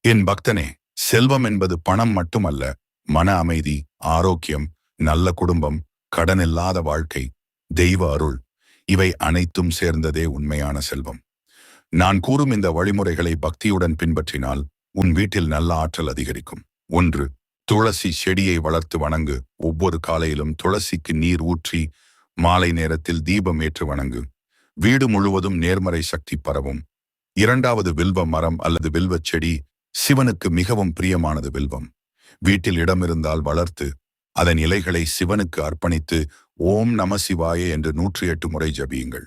என் பக்தனே, செல்வம் என்பது பணம் மட்டுமல்ல. மன அமைதி, ஆரோக்கியம், நல்ல குடும்பம், கடனில்லாத வாழ்க்கை, தெய்வ அருள், இவை அனைத்தும் சேர்ந்ததே உண்மையான செல்வம். நான் கூறும் இந்த வழிமுறைகளை பக்தியுடன் பின்பற்றினால் உன் வீட்டில் நல்ல ஆற்றல் அதிகரிக்கும். 1. துளசி செடியை வளர்த்து வணங்கு. ஒவ்வொரு காலையிலும் துளசிக்கு நீர் ஊற்றி மாலை நேரத்தில் தீபம் ஏற்று வணங்கு. வீடு முழுவதும் நேர்மறை சக்தி பரவும். 2. வில்வ மரம் அல்லது வில்வச் செடி சிவனுக்கு மிகவும் பிரியமானது. வில்வம் வீட்டில் இடம் இருந்தால் வளர்த்து அதன் இலைகளை சிவனுக்கு அர்ப்பணித்து ஓம் நம சிவாய என்று 108 முறை ஜபியுங்கள்.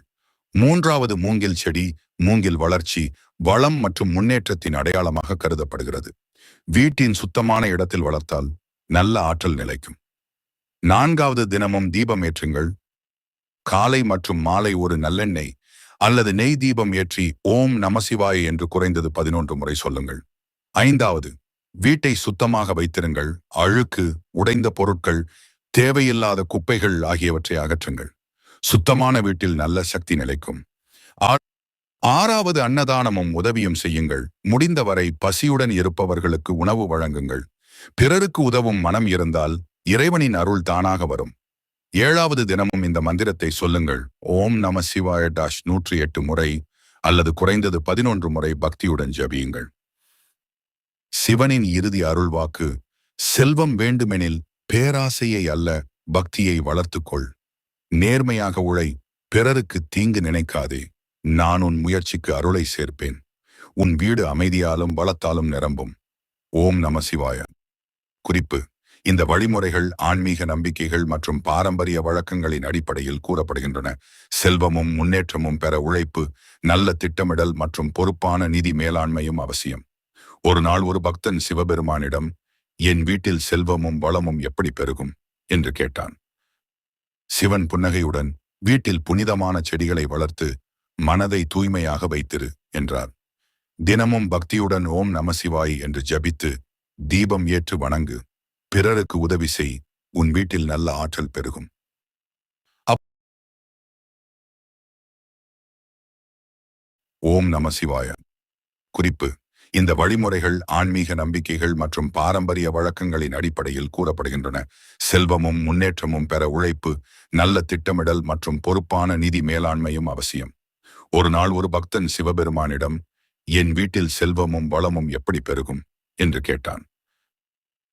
3. மூங்கில் செடி. மூங்கில் வளர்ச்சி, வளம் மற்றும் முன்னேற்றத்தின் அடையாளமாக கருதப்படுகிறது. வீட்டின் சுத்தமான இடத்தில் வளர்த்தால் நல்ல ஆற்றல் நிலைக்கும். 4. தினமும் தீபம் ஏற்றுங்கள். காலை மற்றும் மாலை ஒரு நல்லெண்ணெய் அல்லது நெய் தீபம் ஏற்றி ஓம் நமசிவாய என்று குறைந்தது 11 முறை சொல்லுங்கள். 5. வீட்டை சுத்தமாக வைத்திருங்கள். அழுக்கு, உடைந்த பொருட்கள், தேவையில்லாத குப்பைகள் ஆகியவற்றை அகற்றுங்கள். சுத்தமான வீட்டில் நல்ல சக்தி நிலைக்கும். 6. அன்னதானமும் உதவியும் செய்யுங்கள். முடிந்தவரை பசியுடன் இருப்பவர்களுக்கு உணவு வழங்குங்கள். பிறருக்கு உதவும் மனம் இருந்தால் இறைவனின் அருள் தானாக வரும். 7. தினமும் இந்த மந்திரத்தை சொல்லுங்கள். ஓம் நம சிவாய 108 முறை அல்லது குறைந்தது 11 முறை பக்தியுடன் ஜபியுங்கள். சிவனின் இறுதி அருள்வாக்கு: செல்வம் வேண்டுமெனில் பேராசையை அல்ல, பக்தியை வளர்த்துக்கொள். நேர்மையாக உழை, பிறருக்கு தீங்கு நினைக்காதே. நான் உன் முயற்சிக்கு அருளை சேர்ப்பேன். உன் வீடு அமைதியாலும் வளத்தாலும் நிரம்பும். ஓம் நம சிவாய. குறிப்பு: இந்த வழிமுறைகள் ஆன்மீக நம்பிக்கைகள் மற்றும் பாரம்பரிய வழக்கங்களின் அடிப்படையில் கூறப்படுகின்றன. செல்வமும் முன்னேற்றமும் பெற உழைப்பு, நல்ல திட்டமிடல் மற்றும் பொறுப்பான நிதி மேலாண்மையும் அவசியம். ஒரு நாள் ஒரு பக்தன் சிவபெருமானிடம், என் வீட்டில் செல்வமும் வளமும் எப்படி பெருகும் என்று கேட்டான். சிவன் புன்னகையுடன், வீட்டில் புனிதமான செடிகளை வளர்த்து மனதை தூய்மையாக வைத்திரு என்றார். தினமும் பக்தியுடன் ஓம் நமசிவாய் என்று ஜபித்து தீபம் ஏற்று வணங்கு. பிறருக்கு உதவி செய். உன் வீட்டில் நல்ல ஆற்றல் பெருகும். ஓம் நமசிவாய. குறிப்பு: இந்த வழிமுறைகள் ஆன்மீக நம்பிக்கைகள் மற்றும் பாரம்பரிய வழக்கங்களின் அடிப்படையில் கூறப்படுகின்றன. செல்வமும் முன்னேற்றமும் பெற உழைப்பு, நல்ல திட்டமிடல் மற்றும் பொறுப்பான நிதி மேலாண்மையும் அவசியம். ஒரு நாள் ஒரு பக்தன் சிவபெருமானிடம், என் வீட்டில் செல்வமும் வளமும் எப்படி பெருகும் என்று கேட்டான்.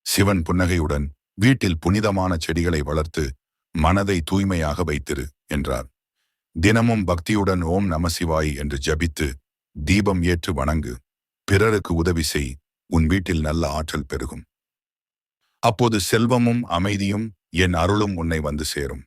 சிவன் புன்னகையுடன், வீட்டில் புனிதமான செடிகளை வளர்த்து மனதை தூய்மையாக வைத்திரு என்றார். தினமும் பக்தியுடன் ஓம் நமசிவாய் என்று ஜபித்து தீபம் ஏற்று வணங்கு. பிறருக்கு உதவி செய். உன் வீட்டில் நல்ல ஆற்றல் பெருகும். அப்போது செல்வமும் அமைதியும் என் அருளும் உன்னை வந்து சேரும்.